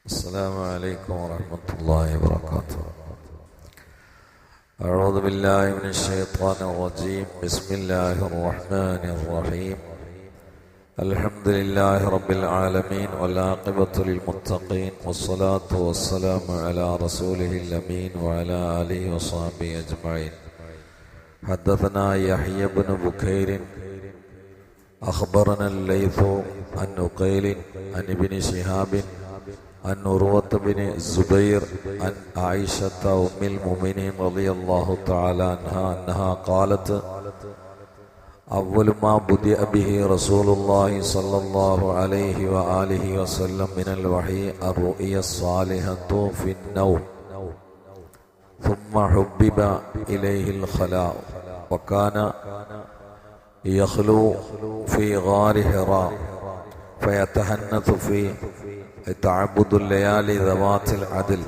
السلام عليكم ورحمة الله وبركاته. أعوذ بالله من الشيطان الرجيم. بسم الله الرحمن الرحيم. الحمد لله رب العالمين والعاقبة للمتقين والصلاة والسلام على رسوله الأمين وعلى آله وصحبه أجمعين. حدثنا يحيى بن بكير أخبرنا الليث عن نقيل عن ابن شهاب عن عروة بن الزبير عن عائشة أم المؤمنين رضي الله تعالى عنها أنها قالت: أول ما بدأ به رسول الله صلى الله عليه وآله وسلم من الوحي الرؤيا الصالحة في النوم، ثم حبب إليه الخلاء، وكان يخلو في غار حراء فيتحنث فيه تعبد الليالي ذوات العدل،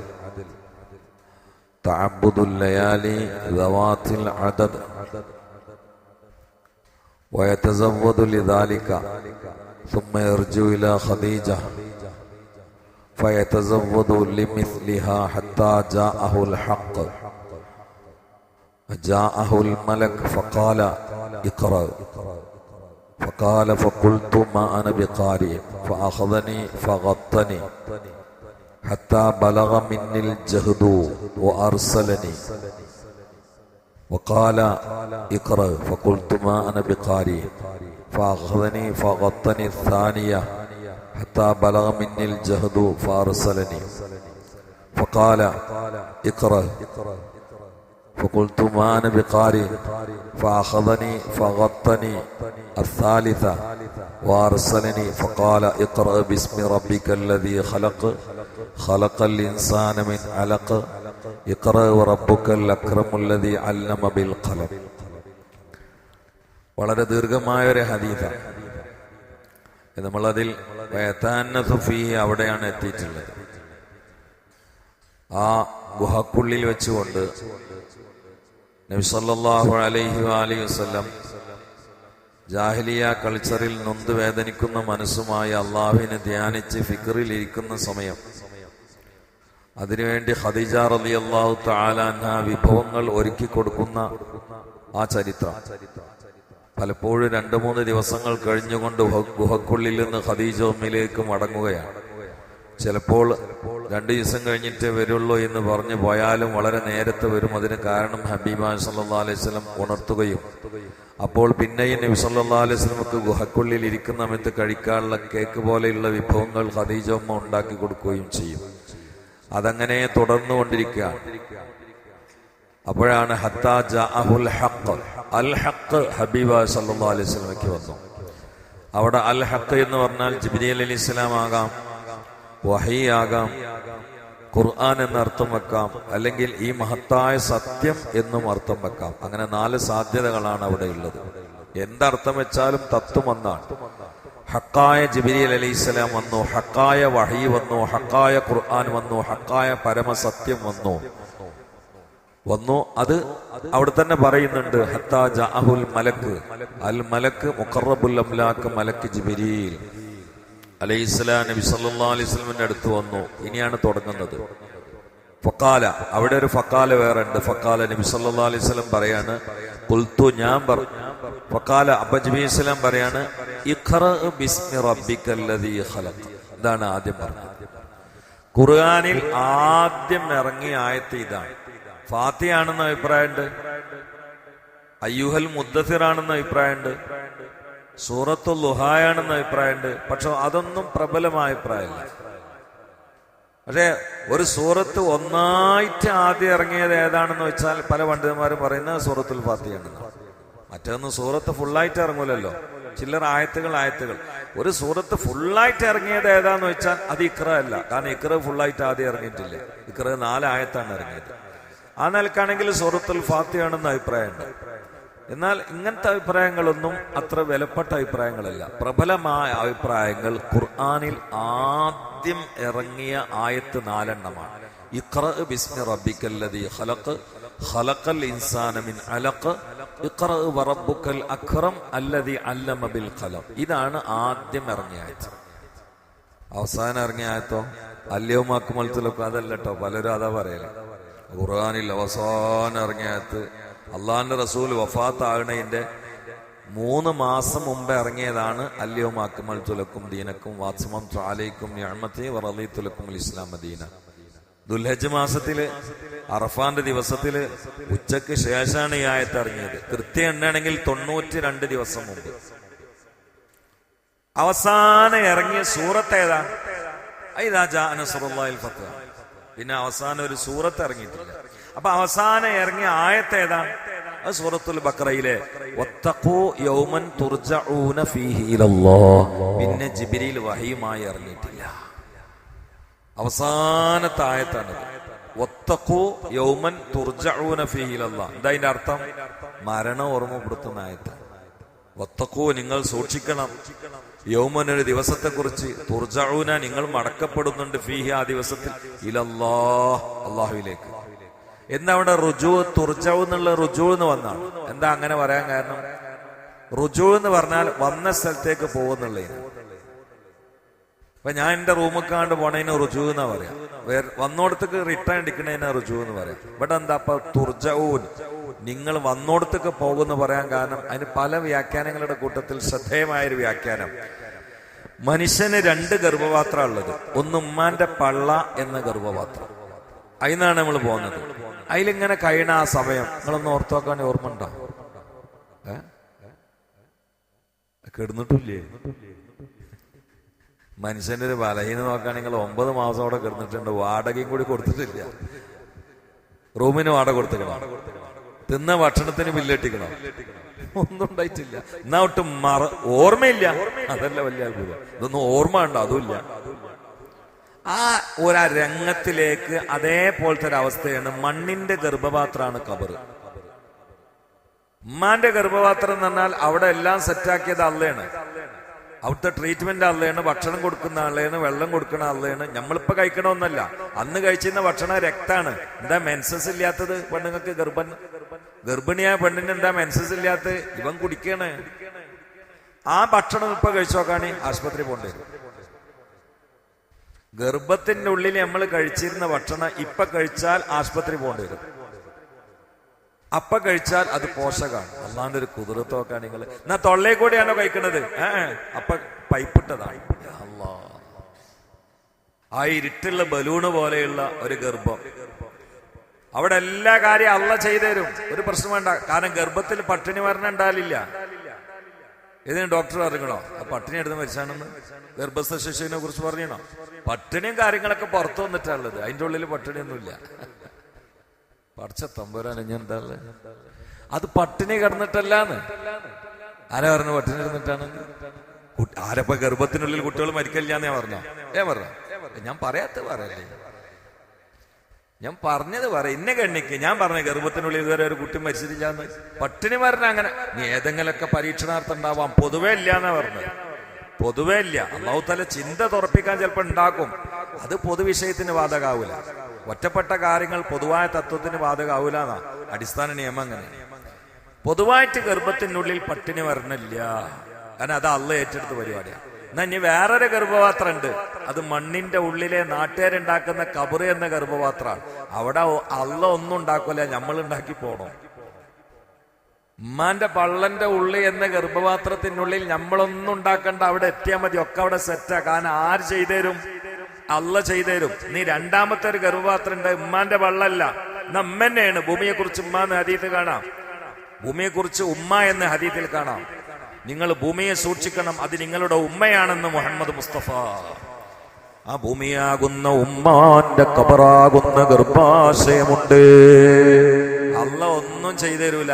تعبد الليالي ذوات العدد، ويتزود لذلك، ثم يرجع إلى خديجة فيتزود لمثلها حتى جاءه الحق، جاءه الملك فقال: اقرأ. فقال: فقلت: ما أنا بقارئ، فأخذني فغطني حتى بلغ مني الجهد وأرسلني، وقال: اقرأ. فقلت: ما أنا بقارئ، فأخذني فغطني الثانية حتى بلغ مني الجهد فأرسلني، فقال: اقرأ. فقلت: ما أنا بقارئ، فأخذني فغطني الثالثة وأرسلني، فقال: اقرأ باسم ربك الذي خلق، خلق الإنسان من علق، اقرأ وربك الأكرم الذي علم بالقلم. വളരെ ദീർഘമായ ഒരു ഹദീസാണ്. നമ്മളതിൽ അവിടെയാണ് എത്തിയിട്ടുള്ളത്. ആ ഗുഹക്കുള്ളിൽ വെച്ചുകൊണ്ട് നബി സല്ലല്ലാഹു അലൈഹി വസല്ലം ജാഹിലിയ കൾച്ചറിൽ നൊന്ത് വേദനിക്കുന്ന മനസ്സുമായി അള്ളാഹുവിനെ ധ്യാനിച്ച് ഫിക്റിൽ ഇരിക്കുന്ന സമയം, അതിനുവേണ്ടി ഖദീജ റളിയല്ലാഹു തആല അൻഹാ വിഭവങ്ങൾ ഒരുക്കി കൊടുക്കുന്ന ആ ചരിത്രം പലപ്പോഴും 2-3 ദിവസങ്ങൾ കഴിഞ്ഞുകൊണ്ട് ഗുഹക്കുള്ളിൽ നിന്ന് ഖദീജ ഉമ്മിലേക്ക് മടങ്ങുകയാണ്. ചിലപ്പോൾ 2 ദിവസം കഴിഞ്ഞിട്ട് വരുള്ളൂ എന്ന് പറഞ്ഞു പോയാലും വളരെ നേരത്തെ വരും. അതിന് കാരണം ഹബീബാൻ സല്ലല്ലാഹു അലൈഹി വസല്ലം ഉണർത്തുകയും അപ്പോൾ പിന്നെയും നബി സല്ലല്ലാഹു അലൈഹി വസല്ലമക്ക് ഗുഹക്കുള്ളിൽ ഇരിക്കുന്ന സമയത്ത് കഴിക്കാനുള്ള കേക്ക് പോലെയുള്ള വിഭവങ്ങൾ ഖദീജ ഉമ്മ ഉണ്ടാക്കി കൊടുക്കുകയും ചെയ്യും. അതങ്ങനെ തുടർന്നുകൊണ്ടിരിക്കുകയാണ്. അപ്പോഴാണ് ഹത്താ ജാഅഹുൽ ഹഖ്, അൽ ഹഖ് ഹബീബ സല്ലല്ലാഹു അലൈഹി വസല്ലമക്ക് വന്നു. അവിടെ അൽ ഹഖ് എന്ന് പറഞ്ഞാൽ ജിബ്രീൽ അലൈഹിസ്സലാം ആകാം, വഹീ ആകാം, ഖുർആൻ എന്ന് അർത്ഥം വെക്കാം, അല്ലെങ്കിൽ ഈ മഹത്തായ സത്യം എന്നും അർത്ഥം വെക്കാം. അങ്ങനെ 4 സാധ്യതകളാണ് അവിടെ ഉള്ളത്. എന്തർത്ഥം വെച്ചാലും തത്വം ഒന്നാണ്. ഹക്കായ ജിബ്രീൽ അലൈഹിസ്സലാം വന്നു, ഹക്കായ വഹീ വന്നു, ഹക്കായ ഖുർആൻ വന്നു, ഹക്കായ പരമസത്യം വന്നു. അത് അവിടെ തന്നെ പറയുന്നുണ്ട്. ഹത്താ ജാഅഹുൽ മലക്ക്, അൽ മലക്ക് മുഖറബുൽ അംലാക്ക് മലക്ക് ജിബ്രീൽ അലൈഹിസ്സലാം നബി സല്ലല്ലാഹു അലൈഹി വസല്ലമിന്റെ അടുത്ത് വന്നു. ഇനിയാണ് തുടങ്ങുന്നത്. ഫഖാല, അവിടെ ഒരു ഫഖാല വേറെ ഉണ്ട്. ഫഖാല നബി സല്ലല്ലാഹു അലൈഹി വസല്ലം പറയാണ്, ഖുൽതു, ഞാൻ പറഞ്ഞു. ഫഖാല, അബ്ബ ജിബ്രീൽ അലൈഹിസ്സലാം പറയാണ്, ഇഖ്റഅ ബിസ്മി റബ്ബിക്കല്ലദീ ഖലഖ്. ഇതാണ് ആദ്യം പറഞ്ഞത്. ഖുർആനിൽ ആദ്യം ഇറങ്ങിയ ആയത്ത് ഇതാണ്. ഫാത്തിഹയാണെന്ന അഭിപ്രായമുണ്ട്, അയ്യുഹൽ മുദ്ദസിർ ആണെന്ന അഭിപ്രായമുണ്ട്, സൂറത്തുൽ ളുഹായാണെന്ന അഭിപ്രായമുണ്ട്. പക്ഷെ അതൊന്നും പ്രബലമായ അഭിപ്രായമല്ല. പക്ഷെ ഒരു സൂറത്ത് ഒന്നായിട്ട് ആദ്യം ഇറങ്ങിയത് ഏതാണെന്ന് വെച്ചാൽ പല പണ്ഡിതന്മാരും പറയുന്നത് സൂറത്തുൽ ഫാത്തിഹയാണെന്ന്. മറ്റൊന്ന് സൂറത്ത് ഫുള്ളായിട്ട് ഇറങ്ങൂലല്ലോ, ചില്ലറ ആയത്തുകൾ. ഒരു സൂറത്ത് ഫുള്ളായിട്ട് ഇറങ്ങിയത് ഏതാന്ന് വെച്ചാൽ അത് ഇഖ്റ അല്ല. കാരണം ഇഖ്റ ഫുള്ളായിട്ട് ആദ്യം ഇറങ്ങിയിട്ടില്ല. ഇഖ്റ 4 ആയത്താണ് ഇറങ്ങിയത്. ആ നിലക്കാണെങ്കിൽ സൂറത്തുൽ ഫാത്തിഹയാണെന്ന അഭിപ്രായമുണ്ട്. എന്നാൽ ഇങ്ങനത്തെ അഭിപ്രായങ്ങളൊന്നും അത്ര വിലപ്പെട്ട അഭിപ്രായങ്ങളല്ല. പ്രബലമായ അഭിപ്രായങ്ങൾ ഖുർആനിൽ ആദ്യം ഇറങ്ങിയ ആയത്ത് 4 എണ്ണമാണ്. ഇഖ്റഅ ബിസ്മി റബ്ബിക്കല്ലദീ ഖലഖ്, ഖലഖൽ ഇൻസാന മിൻ അലഖ്, ഇഖ്റഅ വറബ്ബുക്കൽ അക്രം അല്ലദീ അല്ലമ ബിൽ ഖലം. ഇതാണ് ആദ്യം ഇറങ്ങിയ ആയത്ത്. അവസാനം ഇറങ്ങിയ ആയത്തോ അല്യവും അക്മൽത്തുലക്കും അതല്ല കേട്ടോ, പലരും അതാ പറയല്. ഖുർആനിൽ അവസാനം ഇറങ്ങിയത്ത് അള്ളാഹിന്റെ റസൂൽ വഫാത്താകണതിന്റെ 3 മാസം മുമ്പ് ഇറങ്ങിയതാണ് അല്യവും അക്മൽത്തുലക്കും ദീനക്കും വാത്സമംതു അലൈക്കും നിഅമതി വറളീതു ലക്കുമുൽ ഇസ്ലാമ ദീന. ദുൽഹജ്ജ് മാസത്തില് അറഫാന്റെ ദിവസത്തില് ഉച്ചക്ക് ശേഷമാണ് ഈ ആയത്ത് ഇറങ്ങിയത്. കൃത്യം എണ്ണാണെങ്കിൽ 92 ദിവസം മുമ്പ്. അവസാനം ഇറങ്ങിയ സൂറത്ത് ഏതാ? ഇദാ ജാ നസ്റുല്ലാഹിൽ ഫത്ഹ്. പിന്നെ അവസാനം ഒരു സൂറത്ത് ഇറങ്ങിയിട്ടില്ല. അപ്പൊ അവസാനം ഇറങ്ങിയ ആയത്ത് ഏതാ? അത് സൂറത്തുൽ ബഖറയിലെ വത്തഖൂ യൗമൻ തുർജഊന ഫീഹി ഇലല്ലാഹ്. പിന്നെ ജിബ്രീൽ വഹയുമായി ഇറങ്ങിയിട്ടില്ല. അവസാനത്തെ ആയത്താണ് വത്തഖൂ യൗമൻ തുർജഊന ഫീഹി ഇലല്ലാഹ്. എന്താ അതിന്റെ അർത്ഥം? മരണം ഓർമ്മപ്പെടുത്തുന്ന ആയത്താണ്. വത്തഖൂ, നിങ്ങൾ സൂക്ഷിക്കണം, യൗമൻ, ഒരു ദിവസത്തെ കുറിച്ച്, തുർജഊന, നിങ്ങൾ മടക്കപ്പെടുന്നുണ്ട്, ഫീഹി, ആ ദിവസത്തിൽ, ഇലല്ലാഹ്, അള്ളാഹുവിലേക്ക്. എന്താ അവിടെ റുജു, തുർജഊ എന്നുള്ള റുജു എന്ന് വന്നാണ്. എന്താ അങ്ങനെ പറയാൻ കാരണം? റുജു എന്ന് പറഞ്ഞാൽ വന്ന സ്ഥലത്തേക്ക് പോകുന്നുള്ളതിന്. അപ്പൊ ഞാൻ എന്റെ റൂമിക്കാണ്ട് പോണതിന് റുജു എന്നാ പറയാം. വന്നോടത്തേക്ക് റിട്ടേൺ അടിക്കണതിന് റുജു എന്ന് പറയാം. ഇവിടെ എന്താ അപ്പൊ തുർജഊൻ, നിങ്ങൾ വന്നോടത്തേക്ക് പോകുന്ന പറയാൻ കാരണം അതിന് പല വ്യാഖ്യാനങ്ങളുടെ കൂട്ടത്തിൽ ശ്രദ്ധേയമായൊരു വ്യാഖ്യാനം, മനുഷ്യന് 2 ഗർഭപാത്രം ഉള്ളത്. ഒന്ന് ഉമ്മാന്റെ പള്ള എന്ന ഗർഭപാത്രം, അതിനാണ് നമ്മൾ പോകുന്നത്. അതിലിങ്ങനെ കഴിയണ ആ സമയം നിങ്ങളൊന്ന് ഓർത്തു നോക്കാൻ ഓർമ്മ ഉണ്ടോ? കിടന്നിട്ടില്ലേ? മനുഷ്യന്റെ ഒരു ബലഹീന നോക്കുകയാണെങ്കിൽ 9 മാസം അവിടെ കിടന്നിട്ടുണ്ട്. വാടകയും കൂടി കൊടുത്തിട്ടില്ല. റൂമിന് വാടക കൊടുത്തിക്കണം, തിന്ന ഭക്ഷണത്തിന് ബില്ലെട്ടിക്കണം, ഒന്നും ഉണ്ടായിട്ടില്ല. എന്നാ ഒട്ടും ഓർമ്മയില്ല. അതല്ല വലിയ അത്ഭുതം. ഇതൊന്നും ഓർമ്മ ഉണ്ടോ? അതുമില്ല. ആ ഒരു രംഗത്തിലേക്ക് അതേപോലത്തെ ഒരു അവസ്ഥയാണ്. മണ്ണിന്റെ ഗർഭപാത്രമാണ് കബറ്. ഉമ്മാന്റെ ഗർഭപാത്രം എന്ന് പറഞ്ഞാൽ അവിടെ എല്ലാം സെറ്റാക്കിയത് അള്ളയാണ്. അവിടുത്തെ ട്രീറ്റ്മെന്റ് അള്ളയാണ്, ഭക്ഷണം കൊടുക്കുന്ന ആളെയാണ്, വെള്ളം കൊടുക്കുന്ന ആളെയാണ്. നമ്മളിപ്പോ കഴിക്കണമെന്നല്ല, അന്ന് കഴിച്ചിരുന്ന ഭക്ഷണം രക്താണ്. എന്താ മെൻസസ് ഇല്ലാത്തത് പെണ്ണുങ്ങൾക്ക്? ഗർഭിണിയായ പെണ്ണിന് എന്താ മെൻസസ് ഇല്ലാത്തത്? ഇവൻ കുടിക്കണേ. ആ ഭക്ഷണം ഇപ്പൊ കഴിച്ചു നോക്കാണ് ആശുപത്രി പോകേണ്ടി വരും. ഗർഭത്തിന്റെ ഉള്ളിൽ നമ്മൾ കഴിച്ചിരുന്ന ഭക്ഷണം ഇപ്പൊ കഴിച്ചാൽ ആശുപത്രി പോകേണ്ടി വരും. അപ്പ കഴിച്ചാൽ അത് പോഷകാണ്. അല്ലാണ്ട് ഒരു കുതിർത്ത് നോക്കാൻ നിങ്ങൾ എന്നാ തൊള്ളയെ കൂടെയാണോ കഴിക്കണത്? അപ്പൊ പൈപ്പിട്ടതാണ്. ആ ഇരുട്ടുള്ള ബലൂണ് പോലെയുള്ള ഒരു ഗർഭം. അവിടെ എല്ലാ കാര്യം അള്ള ചെയ്തുതരും, ഒരു പ്രശ്നം വേണ്ട. കാരണം ഗർഭത്തിൽ പട്ടിണി മരണം ഉണ്ടാവില്ല. ഇതിന് ഡോക്ടർ അറിയണോ പട്ടിണി എടുത്ത് മരിച്ചാണെന്ന്? ഗർഭസ്ഥ ശിശുവിനെ കുറിച്ച് പറയണോ? പട്ടിണിയും കാര്യങ്ങളൊക്കെ പുറത്തു വന്നിട്ടുള്ളത്, അതിന്റെ ഉള്ളിൽ പട്ടിണിയൊന്നുമില്ല. പഠിച്ച തമ്പുരാൻ ഞാൻ എന്താ അത് പട്ടിണി കിടന്നിട്ടല്ലാന്ന് ആരാ പറഞ്ഞു? പട്ടിണി കിടന്നിട്ടാണ്. ആരപ്പ ഗർഭത്തിനുള്ളിൽ കുട്ടികൾ മരിക്കല്ലാന്ന് ഞാൻ പറഞ്ഞോ? ഞാൻ പറയാത്ത പറയല്ലേ, ഞാൻ പറഞ്ഞത് പറയാം. ഇന്ന കണ്ണിക്ക് ഞാൻ പറഞ്ഞ ഗർഭത്തിനുള്ളിൽ ഇതുവരെ ഒരു കുട്ടി മരിച്ചിട്ടില്ലാന്ന്. പട്ടിണി മരണ അങ്ങനെ നീ ഏതെങ്കിലൊക്കെ പരീക്ഷണാർത്ഥം ഉണ്ടാവാം, പൊതുവേ ഇല്ല എന്നാ പറഞ്ഞത്. പൊതുവേ ഇല്ല. അല്ലാഹു തആല ചിന്ത തുറപ്പിക്കാൻ ചിലപ്പോൾ ഉണ്ടാക്കും. അത് പൊതുവിഷയത്തിന് ബാധകാവൂല. ഒറ്റപ്പെട്ട കാര്യങ്ങൾ പൊതുവായ തത്വത്തിന് ബാധകാവൂല എന്നാ അടിസ്ഥാന നിയമം. അങ്ങനെ പൊതുവായിട്ട് ഗർഭത്തിനുള്ളിൽ പട്ടിണി വരണില്ല, കാരണം അത് അള്ള ഏറ്റെടുത്ത പരിപാടിയാണ്. എന്നാ ഇനി വേറൊരു ഗർഭപാത്രം ഉണ്ട്, അത് മണ്ണിന്റെ ഉള്ളിലെ നാട്ടുകാരുണ്ടാക്കുന്ന കബറ് എന്ന ഗർഭപാത്രമാണ്. അവിടെ അള്ള ഒന്നും ഉണ്ടാക്കൂല, നമ്മൾ ഉണ്ടാക്കി പോണം. ഉമ്മാന്റെ പള്ളന്റെ ഉള്ളി എന്ന ഗർഭപാത്രത്തിനുള്ളിൽ നമ്മളൊന്നും ഉണ്ടാക്കണ്ട, അവിടെ എത്തിയാൽ മതി, ഒക്കെ അവിടെ സെറ്റാ. കാരണം ആര് ചെയ്തേരും? അള്ള ചെയ്തേരും. നീ രണ്ടാമത്തെ ഒരു ഗർഭപാത്രം ഉണ്ട്, ഉമ്മാന്റെ പള്ളല്ല, നമ്മ തന്നെയാണ്. ഭൂമിയെ കുറിച്ച് ഉമ്മ എന്ന ഹദീത്തിൽ കാണാം, ഭൂമിയെ കുറിച്ച് ഉമ്മ എന്ന ഹദീത്തിൽ കാണാം. നിങ്ങൾ ഭൂമിയെ സൂക്ഷിക്കണം, അത് നിങ്ങളുടെ ഉമ്മയാണെന്ന് മുഹമ്മദ് മുസ്തഫ. ആ ഭൂമിയാകുന്ന ഉമ്മാന്റെ കബറാകുന്ന ഗർഭാശയമുണ്ട്. അള്ള ഒന്നും ചെയ്തരൂല.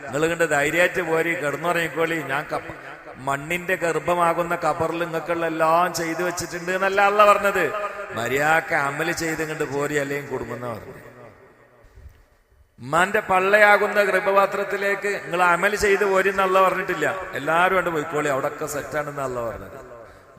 നിങ്ങൾ കണ്ട് ധൈര്യമായിട്ട് പോരി, കിടന്നുറങ്ങിക്കോളി. ഞാൻ മണ്ണിന്റെ ഗർഭമാകുന്ന കബറിൽ നിങ്ങൾക്കുള്ള എല്ലാം ചെയ്തു വെച്ചിട്ടുണ്ട് എന്നല്ല അള്ള പറഞ്ഞത്. മര്യാദക്ക് അമല് ചെയ്ത് കണ്ട് പോരി, അല്ലെങ്കിൽ കുടുംബെന്നാ പറഞ്ഞത്. ഉമ്മാന്റെ പള്ളയാകുന്ന ഗർഭപാത്രത്തിലേക്ക് നിങ്ങൾ അമല് ചെയ്ത് പോരി എന്നല്ല പറഞ്ഞിട്ടില്ല. എല്ലാവരും കണ്ട് പോയിക്കോളി, അവിടൊക്കെ സെറ്റാണെന്ന് അല്ല പറഞ്ഞത്.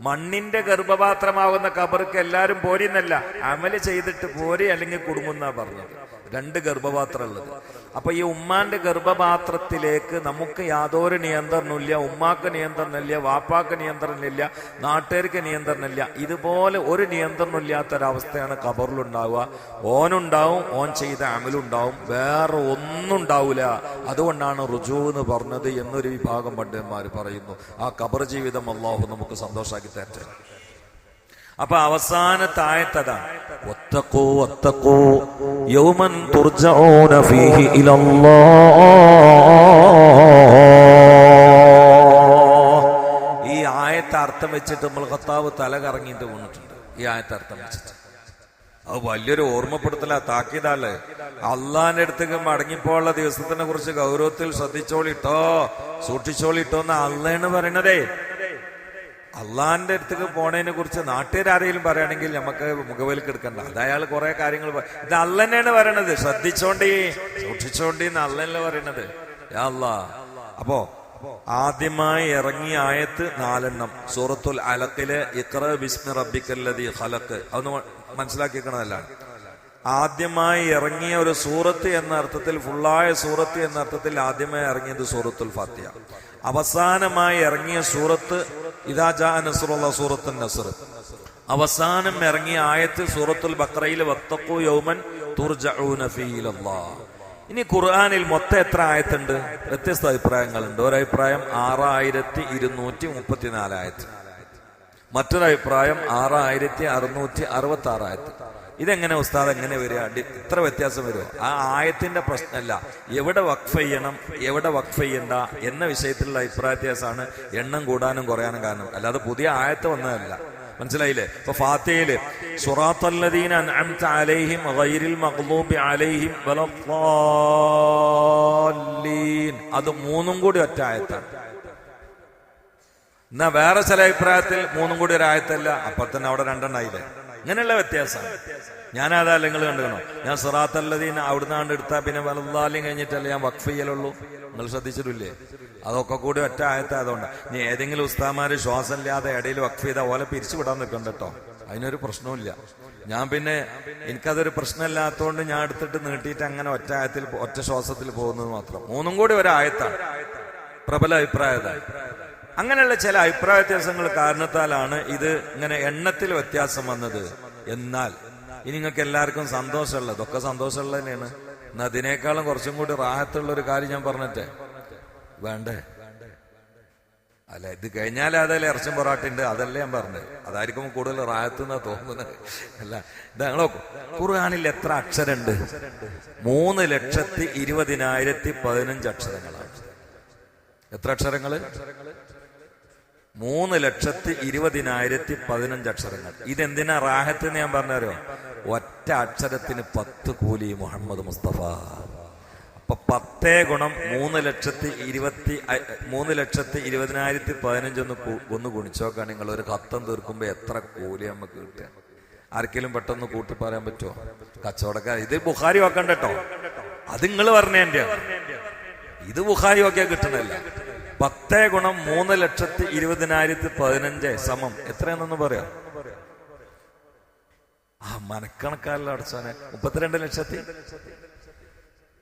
മണ്ണിന്റെ ഗർഭപാത്രമാവുന്ന ഖബർക്ക് എല്ലാരും പോരിന്നല്ല, അമല് ചെയ്തിട്ട് പോരി അല്ലെങ്കിൽ കുടുങ്ങുന്നാ പറഞ്ഞത്. രണ്ട് ഗർഭപാത്രം ഉള്ളത്. അപ്പൊ ഈ ഉമ്മാന്റെ ഗർഭപാത്രത്തിലേക്ക് നമുക്ക് യാതൊരു നിയന്ത്രണമില്ല, ഉമ്മാക്ക് നിയന്ത്രണമില്ല, വാപ്പാക്ക് നിയന്ത്രണമില്ല, നാട്ടുകാർക്ക് നിയന്ത്രണമില്ല. ഇതുപോലെ ഒരു നിയന്ത്രണമില്ലാത്തൊരവസ്ഥയാണ് ഖബറിലുണ്ടാവുക. ഓനുണ്ടാവും, ഓൻ ചെയ്ത അമലുണ്ടാവും, വേറെ ഒന്നും ഉണ്ടാവില്ല. അതുകൊണ്ടാണ് റുജൂ എന്ന് പറഞ്ഞത് എന്നൊരു വിഭാഗം പണ്ഡിതന്മാർ പറയുന്നു. ആ ഖബർ ജീവിതം അല്ലാഹു നമുക്ക് സന്തോഷാക്കി തരട്ടെ. അപ്പൊ അവസാനത്തെ ആയത്തതാണ് വത്തഖൂ വത്തഖൂ യൗമൻ തുർജഊന ഫീഹി ഇലല്ലാഹ്. ഈ ആയത്തെ അർത്ഥം വെച്ചിട്ട് നമ്മൾ ഖത്താബ് തല കറങ്ങിയിട്ട് വീണിട്ടുണ്ട്. ഈ ആയത്തെ അർത്ഥം വെച്ചിട്ട് അത് വലിയൊരു ഓർമ്മപ്പെടുത്തല, താക്കീതല്ലേ. അള്ളാന്റെ അടുത്തേക്ക് മടങ്ങിപ്പോയുള്ള ദിവസത്തിനെ കുറിച്ച് ഗൗരവത്തിൽ ശ്രദ്ധിച്ചോളിട്ടോ, സൂക്ഷിച്ചോളിട്ടോ എന്ന് അള്ളാണ് പറയണതേ. അള്ളാന്റെ അടുത്തേക്ക് പോണതിനെ കുറിച്ച് നാട്ടുകാരെങ്കിലും പറയുകയാണെങ്കിൽ നമുക്ക് മുഖവിലേക്ക് എടുക്കണ്ട. അത് അയാൾ കുറെ കാര്യങ്ങൾ ഇത് അള്ള തന്നെയാണ് പറയണത്. ശ്രദ്ധിച്ചോണ്ടി സൂക്ഷിച്ചോണ്ടി എന്ന് അള്ളല്ലേ പറയണത്. യാ അല്ലാ. അപ്പോ ആദ്യമായി ഇറങ്ങിയ ആയത്ത് 4 സൂറത്തുൽ അലഖിലെ ഇഖ്റ ബിസ്മി റബ്ബിക്കല്ലദീ ഖലഖ്. അതൊന്ന് മനസ്സിലാക്കിക്കണതല്ല. ആദ്യമായി ഇറങ്ങിയ ഒരു സൂറത്ത് എന്ന അർത്ഥത്തിൽ, ഫുള്ളായ സൂറത്ത് എന്ന അർത്ഥത്തിൽ ആദ്യമായി ഇറങ്ങിയത് സൂറത്തുൽ ഫാത്തിഹ. അവസാനമായി ഇറങ്ങിയ സൂറത്ത് ഇദാ ജാ നസ്റുല്ലാഹ്, സൂറത്തുൻ നസ്ർ. അവസാനം ഇറങ്ങിയ ആയത്ത് സൂറത്തുൽ ബഖറയിൽ വത്തഖൂ യൗമൻ തുർജഊന ഫീഹി ഇലല്ലാഹ്. ഇനി ഖുർആനിൽ മൊത്തം എത്ര ആയത്തുണ്ട്? വ്യത്യസ്ത അഭിപ്രായങ്ങളുണ്ട്. ഒരഭിപ്രായം 6234 ആയത്ത്, മറ്റൊരഭിപ്രായം 6666 ആയത്ത്. ഇതെങ്ങനെ ഉസ്താദ് എങ്ങനെ വരിക? ഇത്ര വ്യത്യാസം വരുമോ? ആ ആയത്തിന്റെ പ്രശ്നമല്ല, എവിടെ വഖഫ് ചെയ്യണം എവിടെ വഖഫ് ചെയ്യണ്ട എന്ന വിഷയത്തിലുള്ള അഭിപ്രായ വ്യത്യാസമാണ് എണ്ണം കൂടാനും കുറയാനും കാരണം. അല്ലാതെ പുതിയ ആയത്ത് വന്നതല്ല. മനസ്സിലായില്ലേ? ഇപ്പൊ ഫാത്തിഹയില് സിറാത്തല്ലദീന അൻഅംത അലൈഹിം ഗൈറിൽ മഗ്ദൂബി അലൈഹിം വലദ്ദാല്ലീൻ, അത് 3 കൂടി ഒറ്റ ആയത്താണ്. എന്നാ വേറെ ചില അഭിപ്രായത്തിൽ 3 കൂടി ഒരു ആയത്തല്ല, അപ്പോൾ തന്നെ അവിടെ 2 ആയില്ലേ. ഇങ്ങനെയുള്ള വ്യത്യാസം ഞാനതാ നിങ്ങൾ കണ്ടുകണോ? ഞാൻ സിറാത്തല്ലദീന അവിടുന്ന് എടുത്താ പിന്നെ വലദ്ദാല്ലീൻ കഴിഞ്ഞിട്ടല്ലേ ഞാൻ വഖഫ് ചെയ്യലുള്ളൂ. നിങ്ങൾ ശ്രദ്ധിച്ചിട്ടില്ലേ? അതൊക്കെ കൂടി ഒറ്റ ആയത്തായതുകൊണ്ട് നീ ഏതെങ്കിലും ഉസ്താമാര് ശ്വാസം ഇല്ലാതെ ഇടയിൽ വഖഫ് ചെയ്താൽ ഓലെ പിരിച്ചു വിടാൻ നിൽക്കണ്ട കേട്ടോ. അതിനൊരു പ്രശ്നവുമില്ല. ഞാൻ പിന്നെ എനിക്കതൊരു പ്രശ്നമില്ലാത്തതുകൊണ്ട് ഞാൻ എടുത്തിട്ട് നീട്ടിയിട്ട് അങ്ങനെ ഒറ്റ ആയത്തിൽ ഒറ്റ ശ്വാസത്തിൽ പോകുന്നത് മാത്രം. 3 കൂടി ഒരായത്താണ്. പ്രബല അഭിപ്രായത. അങ്ങനെയുള്ള ചില അഭിപ്രായ വ്യത്യാസങ്ങൾ കാരണത്താലാണ് ഇത് ഇങ്ങനെ എണ്ണത്തിൽ വ്യത്യാസം വന്നത്. എന്നാൽ ഇനി നിങ്ങൾക്ക് എല്ലാവർക്കും സന്തോഷമുള്ളത്, ഇതൊക്കെ സന്തോഷമുള്ളത് തന്നെയാണ്. എന്നാൽ അതിനേക്കാളും കുറച്ചും കൂടി റാഹത്തുള്ള ഒരു കാര്യം ഞാൻ പറഞ്ഞിട്ടേ വേണ്ടേ? അല്ല, ഇത് കഴിഞ്ഞാൽ അതല്ലേ ഇറച്ചും പൊറാട്ടുണ്ട്, അതല്ലേ ഞാൻ പറഞ്ഞത്. അതായിരിക്കും കൂടുതൽ റാഹത്ത് എന്നാ തോന്നുന്നത്. അല്ല, ഇത് നോക്കൂ, ഖുർആനിൽ എത്ര അക്ഷരമുണ്ട്? 3,20,015 അക്ഷരങ്ങളാണ്. എത്ര അക്ഷരങ്ങള്? 3,20,015 അക്ഷരങ്ങൾ. ഇതെന്തിനാ റാഹത്ത് എന്ന് ഞാൻ പറഞ്ഞാരോ? ഒറ്റ അക്ഷരത്തിന് 10 കൂലി മുഹമ്മദ് മുസ്തഫ. അപ്പൊ 10 ഗുണം 3,20,015 ഒന്ന് ഗുണിച്ചോക്കാൻ നിങ്ങൾ ഒരു ഖത്തം തീർക്കുമ്പോ എത്ര കൂലി നമുക്ക് കിട്ടുക? ആർക്കെങ്കിലും പെട്ടെന്ന് കൂട്ടി പറയാൻ പറ്റുമോ? കച്ചവടക്കാർ ഇത് ബുഖാരി വെക്കണ്ട കേട്ടോ, അത് നിങ്ങൾ പറഞ്ഞതിന്റെ. ഇത് ബുഖാരി ഒക്കെ കിട്ടണല്ല. 10 ഗുണം 3,20,015 സമം എത്രയാണെന്ന് പറയാം? ആ മനക്കണക്കാരിൽ അടച്ചാനെ 32,150,000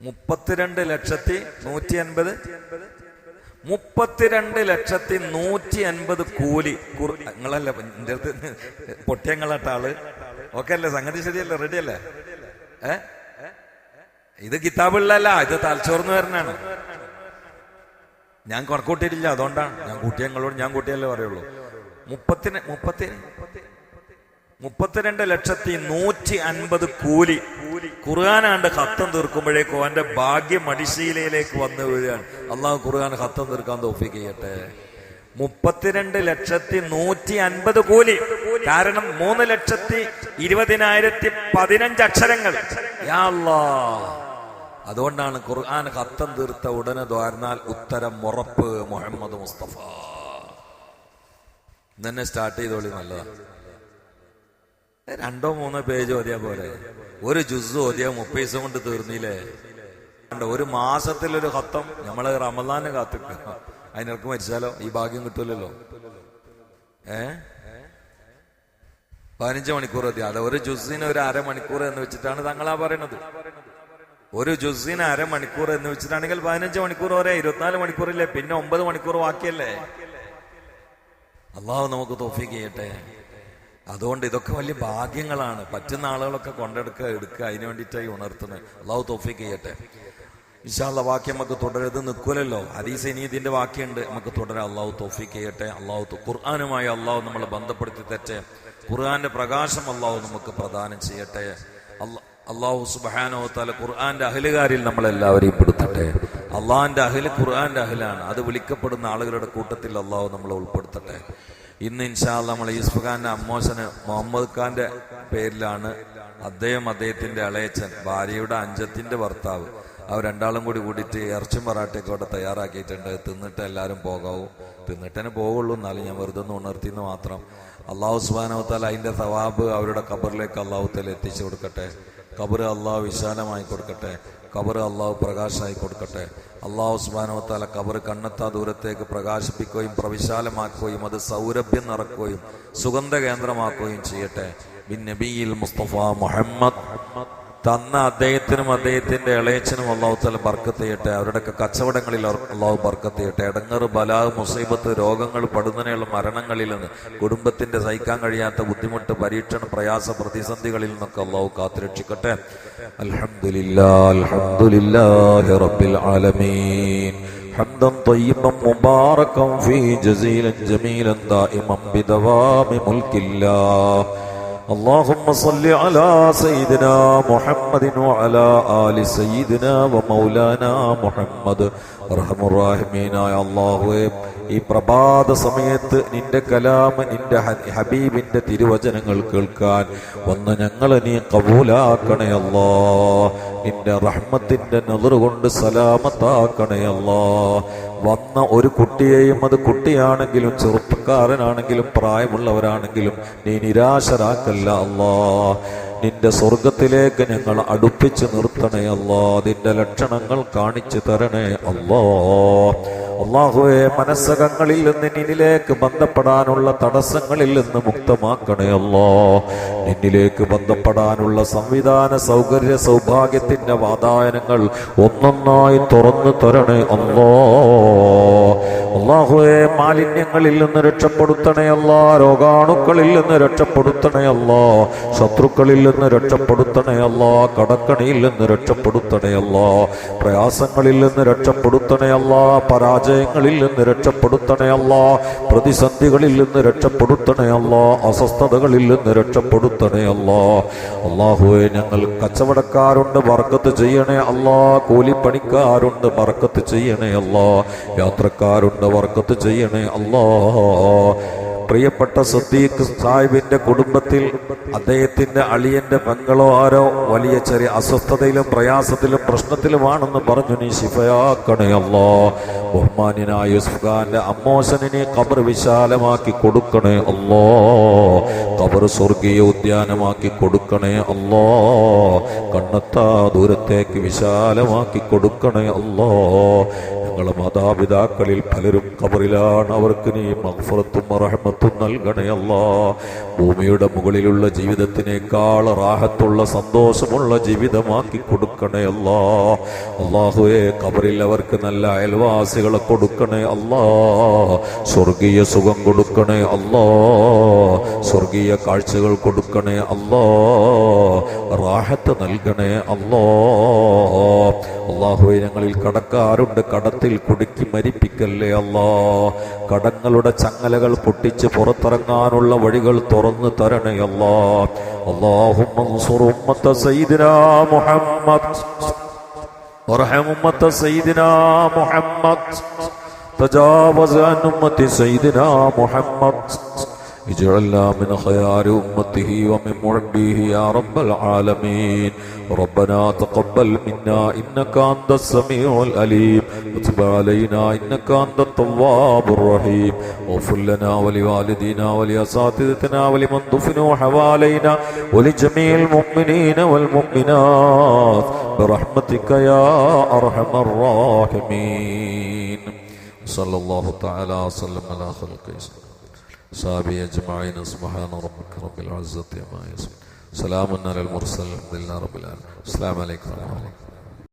32,150,000 കൂലി. നിങ്ങളല്ല എന്റെ അടുത്ത് പൊട്ടിയങ്ങളാട്ട ആള്. ഓക്കെ അല്ലേ? സംഗതി ശരിയല്ലേ? റെഡി അല്ലേ? ഇത് കിതാബുള്ളല്ല, ഇത് തലച്ചോർന്ന് വരുന്നതാണ്. ഞാൻ കണക്കൂട്ടിയിട്ടില്ല, അതുകൊണ്ടാണ് ഞാൻ കൂട്ടിയങ്ങളോട് ഞാൻ കൂട്ടിയല്ലേ പറയുള്ളൂ. 32,150,000 കൂലി. ഖുർആനാണ്ട് ഖത്തം തീർക്കുമ്പോഴേക്കും അവന്റെ ഭാഗ്യം അടിശീലയിലേക്ക് വന്നു വീഴുകയാണ്. അള്ളാഹു ഖുർആൻ ഖത്തം തീർക്കാൻ തൗഫീഖ് ചെയ്യട്ടെ. 32,150,000 കൂലി. കാരണം 3,20,015 അക്ഷരങ്ങൾ. യാ അല്ലാഹ്. അതുകൊണ്ടാണ് ഖുർആൻ ഖത്തം തീർത്ത ഉടനെ ദ്വാരനാൽ ഉത്തരം ഉറപ്പ് മുഹമ്മദ് മുസ്തഫ. തന്നെ സ്റ്റാർട്ട് ചെയ്തോളി. നല്ലതാണ്. 2-3 പേജ് ഓതിയാ പോലെ. ഒരു ജുസ് ഓതിയാ 30 ദിവസം കൊണ്ട് തീർന്നില്ലേ? ഒരു മാസത്തിലൊരു ഖത്തം. നമ്മള് റമദാന് കാത്തിക്കുക. അതിനിറക്ക് മരിച്ചാലോ ഈ ഭാഗ്യം കിട്ടൂലല്ലോ. 15 മണിക്കൂർ മതി. അത് ഒരു ജുസിന് ഒരു അരമണിക്കൂർ എന്ന് വെച്ചിട്ടാണ് തങ്ങളാ പറയണത്. ഒരു ജുസിന് അരമണിക്കൂർ എന്ന് വെച്ചിട്ടാണെങ്കിൽ 15 മണിക്കൂർ വരെ 24 മണിക്കൂറില്ലേ, പിന്നെ 9 മണിക്കൂർ ബാക്കിയല്ലേ. അള്ളാഹു നമുക്ക് തൗഫീഖ് ചെയ്യട്ടെ. അതുകൊണ്ട് ഇതൊക്കെ വലിയ ഭാഗ്യങ്ങളാണ്. പറ്റുന്ന ആളുകളൊക്കെ കൊണ്ടെടുക്കുക, എടുക്കുക. അതിനു വേണ്ടിയിട്ടായി ഉണർത്തുന്നത്. അള്ളാഹു തൗഫീഖ് ചെയ്യട്ടെ. ഇൻഷാ അല്ലാഹ് വാക്യം നമുക്ക് തുടരത് നിൽക്കൂലല്ലോ. ഹദീസ് ഇനി ഇതിന്റെ വാക്യമുണ്ട്, നമുക്ക് തുടരാം. അള്ളാഹു തൗഫീഖ് ചെയ്യട്ടെ. ഖുർആനുമായി അള്ളാഹു നമ്മളെ ബന്ധപ്പെടുത്തി തെറ്റേ. ഖുർആന്റെ പ്രകാശം അള്ളാഹു നമുക്ക് പ്രദാനം ചെയ്യട്ടെ. അള്ളാഹു സുബ്ഹാനഹു വ തആല ഖുർആന്റെ അഹ്ലുകാരിൽ നമ്മളെല്ലാവരെയും പെടുത്തട്ടെ. അള്ളാഹിന്റെ അഹ്ല് ഖുർആന്റെ അഹ്ലാണ്. അത് വിളിക്കപ്പെടുന്ന ആളുകളുടെ കൂട്ടത്തിൽ അള്ളാഹു നമ്മളെ ഉൾപ്പെടുത്തട്ടെ. ഇന്ന് ഇൻഷാ അല്ലാഹ് നമ്മളെ യൂസുഫ് ഖാന്റെ അമ്മോശന് മുഹമ്മദ് ഖാന്റെ പേരിലാണ്. അദ്ദേഹത്തിന്റെ ഇളയച്ചൻ, ഭാര്യയുടെ അഞ്ചത്തിന്റെ ഭർത്താവ്, അവർ രണ്ടാളും കൂടിയിട്ട് ഇറച്ചും പറാട്ടയൊക്കെ അവിടെ തയ്യാറാക്കിയിട്ടുണ്ട്. തിന്നിട്ട് എല്ലാവരും പോകാവൂ. തിന്നിട്ടേ പോകുള്ളൂ. എന്നാലും ഞാൻ വെറുതെ ഒന്ന് ഉണർത്തിന്ന് മാത്രം. അള്ളാഹു സുബ്ഹാനഹു വ തആല അതിന്റെ സവാബ് അവരുടെ ഖബറിലേക്ക് അള്ളാഹു തആല എത്തിച്ചു കൊടുക്കട്ടെ. ഖബർ അള്ളാഹു വിശാലമായി കൊടുക്കട്ടെ. ഖബർ അള്ളാഹു പ്രകാശമായി കൊടുക്കട്ടെ. അള്ളാഹു സുബ്ഹാനഹു വ തആല ഖബർ കണ്ണെത്താ ദൂരത്തേക്ക് പ്രകാശിപ്പിക്കുകയും പ്രവിശാലമാക്കുകയും അത് സൗരഭ്യം നിറക്കുകയും സുഗന്ധ കേന്ദ്രമാക്കുകയും ചെയ്യട്ടെ. ബിൻ നബിയിൽ മുസ്തഫ മുഹമ്മദ് തന്ന അദ്ദേഹത്തിനും അദ്ദേഹത്തിന്റെ ഇളയച്ചനും അള്ളാഹു തആല ബർക്കത്ത് ചെയ്യട്ടെ. അവരുടെയൊക്കെ കച്ചവടങ്ങളിൽ അള്ളാഹു ബർക്കത്ത് ചെയ്യട്ടെ. ഇടങ്ങറ്, ബലാ, മുസീബത്ത്, രോഗങ്ങൾ, പടുന്നനെയുള്ള മരണങ്ങളിൽ നിന്ന്, കുടുംബത്തിന്റെ സഹിക്കാൻ കഴിയാത്ത ബുദ്ധിമുട്ട്, പരീക്ഷണം, പ്രയാസ, പ്രതിസന്ധികളിൽ നിന്നൊക്കെ അള്ളാഹു കാത്തുരക്ഷിക്കട്ടെ. അൽഹംദുലില്ലാഹി റബ്ബിൽ ആലമീൻ. حمدا طيبا مباركا فيه جزيلا جميلا دائما بدوام ملك الله. اللهم صل على سيدنا محمد وعلى آل سيدنا ومولانا محمد. റഹ്മുറാഹിമീനായ അല്ലാഹുവേ, ഈ പ്രഭാത സമയത്ത് നിന്റെ കലാം, നിന്റെ ഹബീബിന്റെ തിരുവചനങ്ങൾ കേൾക്കാൻ വന്ന് ഞങ്ങളെ നീ കബൂലാക്കണേ അല്ലാ. നിന്റെ റഹ്മത്തിന്റെ നദർ കൊണ്ട് സലാമത്താക്കണേ അല്ലാ. വന്ന ഒരു കുട്ടിയെയും, അത് കുട്ടിയാണെങ്കിലും ചെറുപ്പക്കാരനാണെങ്കിലും പ്രായമുള്ളവരാണെങ്കിലും നീ നിരാശരാക്കല്ല അല്ലാ. നിന്റെ സ്വർഗത്തിലേക്ക് ഞങ്ങൾ അടുപ്പിച്ച് നിർത്തണേ അല്ലാ. നിന്റെ ലക്ഷണങ്ങൾ കാണിച്ചു തരണേ അല്ലാ. അല്ലാഹുവേ, മനസ്സകങ്ങളിൽ നിന്ന് നിന്നിലേക്ക് ബന്ധപ്പെടാനുള്ള തടസ്സങ്ങളിൽ നിന്ന് മുക്തമാക്കണേ അല്ലാ. നിന്നിലേക്ക് ബന്ധപ്പെടാനുള്ള സംവിധാന സൗകര്യ സൗഭാഗ്യത്തിന്റെ വാതായനങ്ങൾ ഒന്നൊന്നായി തുറന്നു തരണേ അല്ലാ. അല്ലാഹുവേ, മാലിന്യങ്ങളിൽ നിന്ന് രക്ഷപ്പെടുത്തണേ അല്ലാ. രോഗാണുക്കളിൽ നിന്ന് രക്ഷപ്പെടുത്തണേ അല്ലാ. ശത്രുക്കളിൽ നിന്ന് രക്ഷപ്പെടുത്തണേ അല്ലാ. കടക്കണിയിൽ നിന്ന് രക്ഷപ്പെടുത്തണേ അല്ലാ. പ്രയാസങ്ങളിൽ നിന്ന് രക്ഷപ്പെടുത്തണേ അല്ലാ. പരാജയങ്ങളിൽ നിന്ന് രക്ഷപ്പെടുത്തണേ അല്ലാ. പ്രതിസന്ധികളിൽ നിന്ന് രക്ഷപ്പെടുത്തണേ അല്ലാ. അസ്വസ്ഥതകളിൽ നിന്ന് രക്ഷപ്പെടുത്തണേ അല്ലാ. അല്ലാഹുവേ, ഞങ്ങൾ കച്ചവടക്കാരുണ്ട്, ബർക്കത്ത് ചെയ്യണേ അല്ലാ. കൂലിപ്പണിക്കാരുണ്ട്, ബർക്കത്ത് ചെയ്യണേ അല്ലാ. യാത്രക്കാരുണ്ട്, ബർക്കത്ത് ചെയ്യണേ അല്ലാ. പ്രിയപ്പെട്ട സദ്ദീഖ് സാഹിബിന്റെ കുടുംബത്തിൽ അദ്ദേഹത്തിന്റെ അളിയന്റെ പെങ്ങളോ ആരോ വലിയ ചെറിയ അസ്വസ്ഥതയിലും പ്രയാസത്തിലും പ്രശ്നത്തിലുമാണെന്ന് പറഞ്ഞു നീ ശിഫയാക്കണേ അല്ലാ. ബഹുമാന്യനായ യൂസുഫ് ഖാന്റെ അമ്മോശനെ ഖബർ വിശാലമാക്കി കൊടുക്കണേ അല്ലാ. ഖബർ സ്വർഗീയ ഉദ്യാനമാക്കി കൊടുക്കണേ അല്ലാ. കണ്ണെത്താ ദൂരത്തേക്ക് വിശാലമാക്കി കൊടുക്കണേ അല്ലാ. ഞങ്ങളെ മാതാപിതാക്കളിൽ പലരും ഖബറിലാണ്. അവർക്ക് നീ മഗ്ഫിറത്തും റഹ്മത്തും നൽകണേ അല്ലാ. ഭൂമിയുടെ മുകളിലുള്ള ജീവിതത്തിനേക്കാൾ റാഹത്തുള്ള സന്തോഷമുള്ള ജീവിതമാക്കി കൊടുക്കണേ അല്ലാ. അല്ലാഹുവേ, ഖബറിൽ അവർക്ക് നല്ല അയൽവാസികളെ കൊടുക്കണേ അല്ലാ. സ്വർഗീയ സുഖം കൊടുക്കണേ അല്ലാ. സ്വർഗീയ കാഴ്ചകൾ കൊടുക്കണേ അല്ലാ. റാഹത്ത് നൽകണേ അല്ലാ. അല്ലാഹുവേ, ഞങ്ങളിൽ കടക്കാരുണ്ട്, കടത്തിൽ കുടുക്കി മരിപ്പിക്കല്ലേ അല്ലാ. കടങ്ങളുടെ ചങ്ങലകൾ പൊട്ടിച്ച് പുറത്തിറങ്ങാനുള്ള വഴികൾ തുറന്നു തരണേ അല്ലാ. അല്ലാഹുമ്മ അൻസുർ ഉമ്മത സയ്യിദിനാ മുഹമ്മദ് വറഹം ഉമ്മത സയ്യിദിനാ മുഹമ്മദ് തജാവസ് അൻ ഉമ്മതി സയ്യിദിനാ മുഹമ്മദ് اجعلنا من خيار أمته ومن معديه يا رب العالمين. ربنا تقبل منا إنك أنت السميع العليم وتب علينا إنك أنت التواب الرحيم. واغفر لنا ولوالدينا ولأساتذتنا ولمن دفنوا حوالينا ولجميع المؤمنين والمؤمنات برحمتك يا أرحم الراحمين. صلى الله تعالى وسلم على خلقه. صحابي أجمعين سبحان ربك رب العزة عما يصفون سلام على المرسلين الحمد لله رب العالمين. السلام عليكم ورحمة الله.